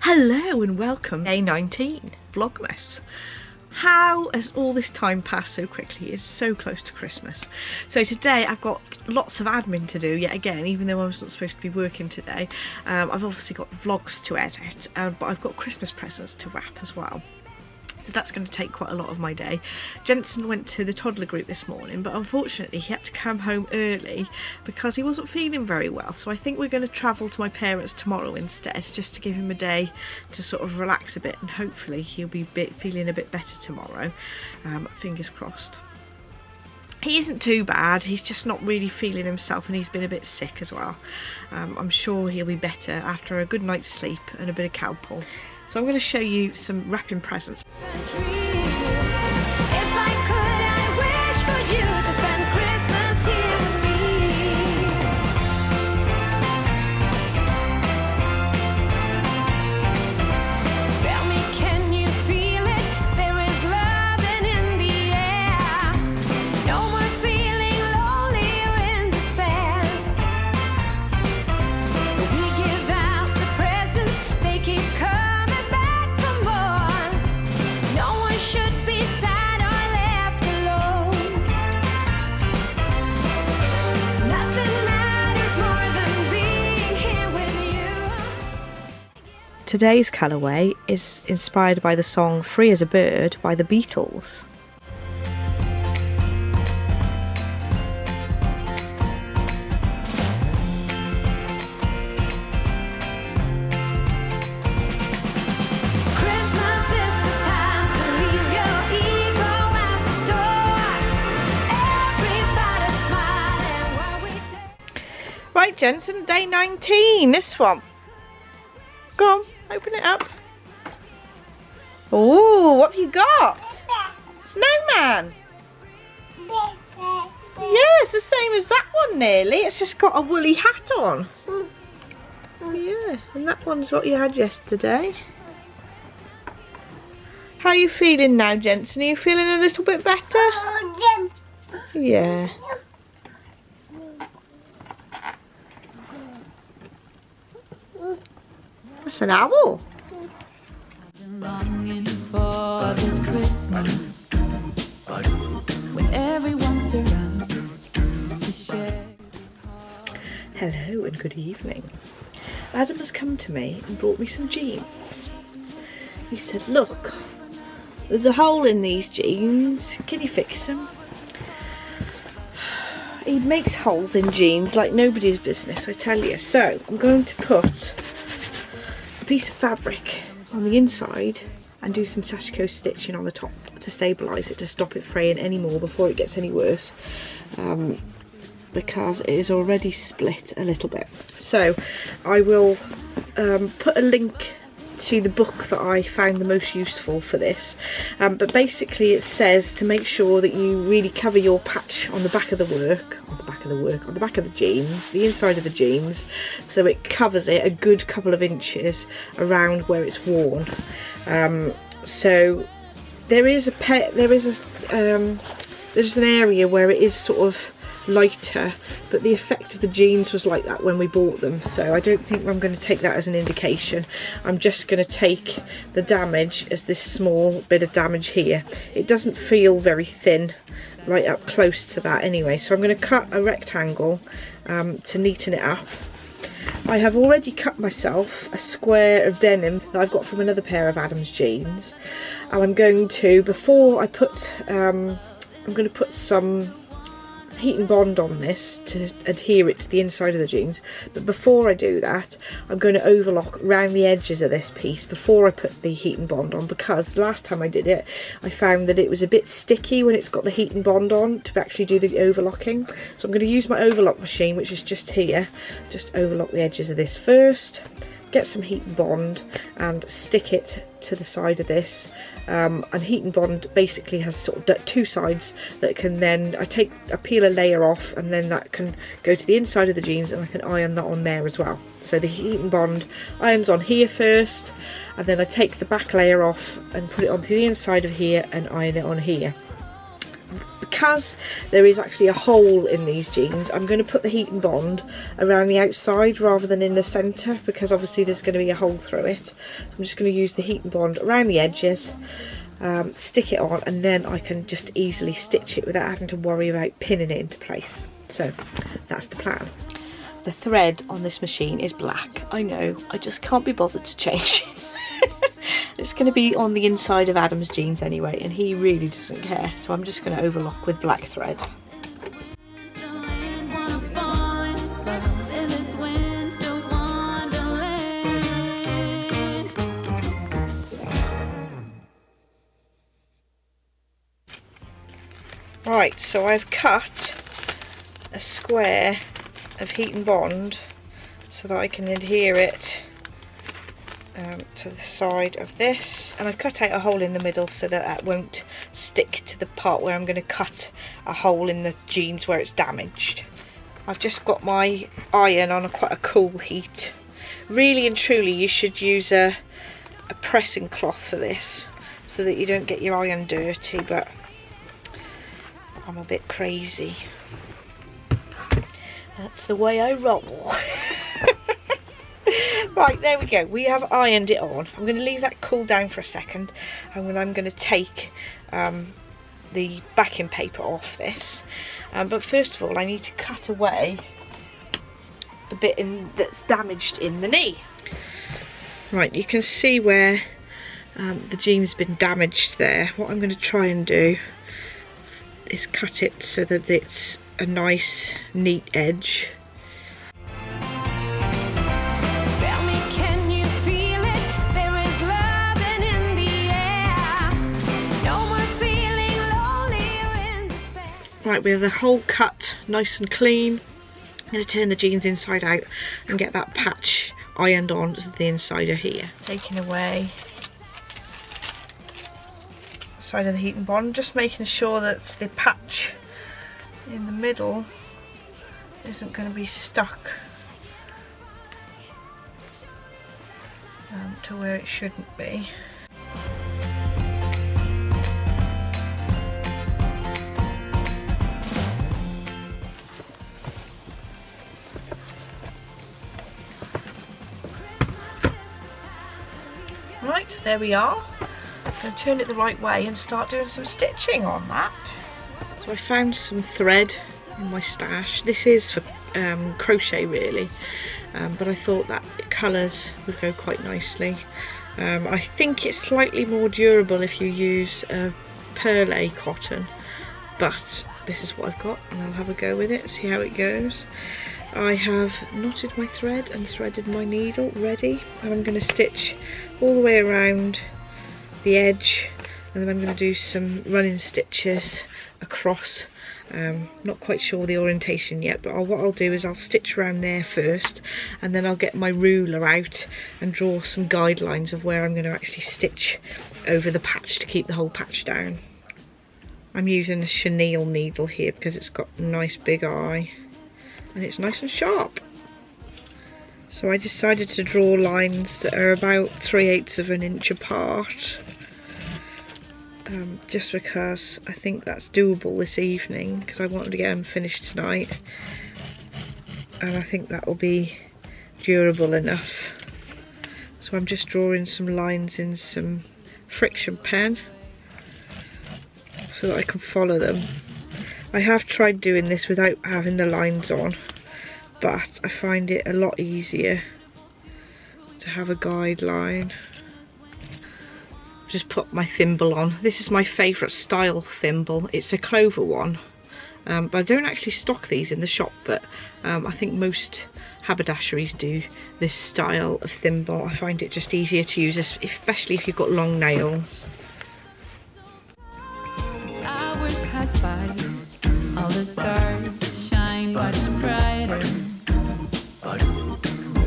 Hello and welcome day 19 Vlogmas. How has all this time passed so quickly? It's so close to Christmas. So today I've got lots of admin to do yet again, even though I was not supposed to be working today. I've obviously got vlogs to edit, but I've got Christmas presents to wrap as well. So that's going to take quite a lot of my day. Jensen went to the toddler group this morning, but unfortunately he had to come home early because he wasn't feeling very well. So I think we're going to travel to my parents tomorrow instead, just to give him a day to sort of relax a bit, and hopefully he'll be feeling a bit better tomorrow. Fingers crossed. He isn't too bad, he's just not really feeling himself, and he's been a bit sick as well. I'm sure he'll be better after a good night's sleep and a bit of cowpaw. So I'm going to show you some wrapping presents. Today's colourway is inspired by the song Free as a Bird by the Beatles. Right, Jensen, day 19, this one. Go on. Open it up. Oh, what have you got? Snowman. Yeah, it's the same as that one nearly. It's just got a woolly hat on. Yeah, and that one's what you had yesterday. How are you feeling now, Jensen? Are you feeling a little bit better? Yeah. That's an owl. I've been longing for this Christmas when everyone's around to share this heart. Hello and good evening. Adam has come to me and brought me some jeans. He said, look, there's a hole in these jeans. Can you fix them? He makes holes in jeans like nobody's business, I tell you. So I'm going to put piece of fabric on the inside and do some Sashiko stitching on the top to stabilise it, to stop it fraying anymore before it gets any worse, because it is already split a little bit. So I will put a link to the book that I found the most useful for this, but basically it says to make sure that you really cover your patch on the back of the jeans, the inside of the jeans, so it covers it a good couple of inches around where it's worn. So there's an area where it is sort of lighter, but the effect of the jeans was like that when we bought them, so I don't think I'm going to take that as an indication. I'm just going to take the damage as this small bit of damage here. It doesn't feel very thin right up close to that anyway, so I'm going to cut a rectangle to neaten it up. I have already cut myself a square of denim that I've got from another pair of Adam's jeans, and I'm going to, before I put I'm going to put some heat and bond on this to adhere it to the inside of the jeans, but before I do that I'm going to overlock around the edges of this piece before I put the heat and bond on, because last time I did it I found that it was a bit sticky when it's got the heat and bond on to actually do the overlocking. So I'm going to use my overlock machine, which is just here, just overlock the edges of this first, get some heat and bond and stick it to the side of this. And heat and bond basically has sort of two sides that can then, I peel a layer off, and then that can go to the inside of the jeans and I can iron that on there as well. So the heat and bond irons on here first, and then I take the back layer off and put it onto the inside of here and iron it on here. because there is actually a hole in these jeans, I'm going to put the heat and bond around the outside rather than in the centre, because obviously there's going to be a hole through it. So I'm just going to use the heat and bond around the edges, stick it on, and then I can just easily stitch it without having to worry about pinning it into place. So that's the plan. The thread on this machine is black. I know, I just can't be bothered to change it. It's going to be on the inside of Adam's jeans anyway, and he really doesn't care, so I'm just going to overlock with black thread. Right, so I've cut a square of heat and bond so that I can adhere it to the side of this, and I've cut out a hole in the middle so that that won't stick to the part where I'm going to cut a hole in the jeans where it's damaged. I've just got my iron on quite a cool heat. Really and truly you should use a pressing cloth for this so that you don't get your iron dirty, but I'm a bit crazy. That's the way I roll. Right, there we go. We have ironed it on. I'm going to leave that cool down for a second, and then I'm going to take the backing paper off this. But first of all, I need to cut away the bit that's damaged in the knee. Right, you can see where the jean's been damaged there. What I'm going to try and do is cut it so that it's a nice, neat edge. Right, we have the hole cut nice and clean. I'm going to turn the jeans inside out and get that patch ironed on to the inside of here. Taking away the side of the heat and bond, just making sure that the patch in the middle isn't going to be stuck to where it shouldn't be. Right, there we are. I'm going to turn it the right way and start doing some stitching on that. So I found some thread in my stash. This is for crochet really, but I thought that colours would go quite nicely. I think it's slightly more durable if you use perlé cotton, but this is what I've got and I'll have a go with it, see how it goes. I have knotted my thread and threaded my needle ready, and I'm going to stitch all the way around the edge, and then I'm going to do some running stitches across. Not quite sure the orientation yet, but what I'll do is I'll stitch around there first, and then I'll get my ruler out and draw some guidelines of where I'm going to actually stitch over the patch to keep the whole patch down. I'm using a chenille needle here because it's got a nice big eye and it's nice and sharp. So I decided to draw lines that are about 3/8 of an inch apart, just because I think that's doable this evening, because I wanted to get them finished tonight, and I think that will be durable enough. So I'm just drawing some lines in some friction pen so that I can follow them. I have tried doing this without having the lines on, but I find it a lot easier to have a guideline. Just put my thimble on. This is my favourite style thimble. It's a Clover one, but I don't actually stock these in the shop, but I think most haberdasheries do this style of thimble. I find it just easier to use, especially if you've got long nails. As hours pass by, all the stars shine much brighter. Or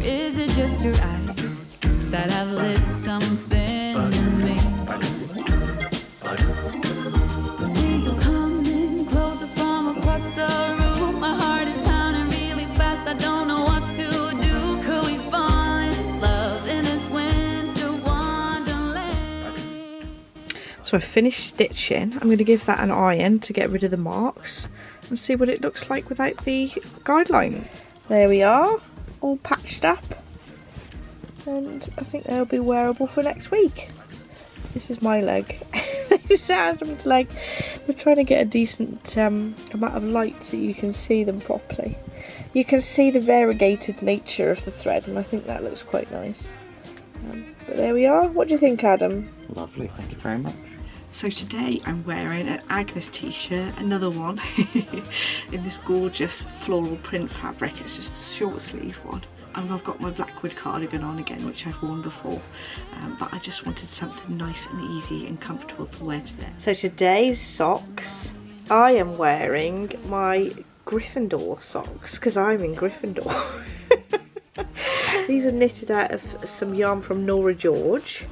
is it just your eyes that have lit something in me? See you coming closer from across the room. My heart is pounding really fast. I don't know what to do. Could we fall in love in this winter wonderland? So I finished stitching. I'm going to give that an iron to get rid of the marks and see what it looks like without the guideline. There we are, all patched up, and I think they'll be wearable for next week. This is my leg. This is Adam's leg. We're trying to get a decent amount of light so you can see them properly. You can see the variegated nature of the thread, and I think that looks quite nice. But there we are. What do you think, Adam? Lovely, thank you very much. So today I'm wearing an Agnes t-shirt, another one, in this gorgeous floral print fabric. It's just a short sleeve one. And I've got my Blackwood cardigan on again, which I've worn before, but I just wanted something nice and easy and comfortable to wear today. So today's socks, I am wearing my Gryffindor socks, because I'm in Gryffindor. These are knitted out of some yarn from Nora George,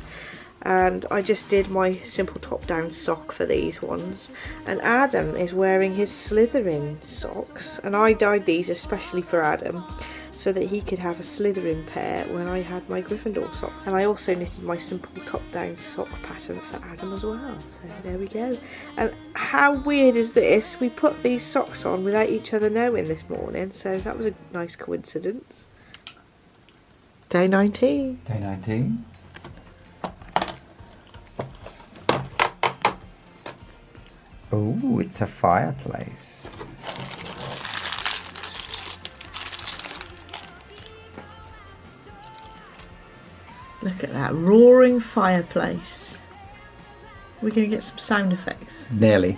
and I just did my simple top down sock for these ones, and Adam is wearing his Slytherin socks, and I dyed these especially for Adam so that he could have a Slytherin pair when I had my Gryffindor socks. And I also knitted my simple top down sock pattern for Adam as well, so there we go. And how weird is this? We put these socks on without each other knowing this morning, so that was a nice coincidence. Day 19. Day 19. Oh, it's a fireplace. Look at that roaring fireplace. We're going to get some sound effects. Nearly.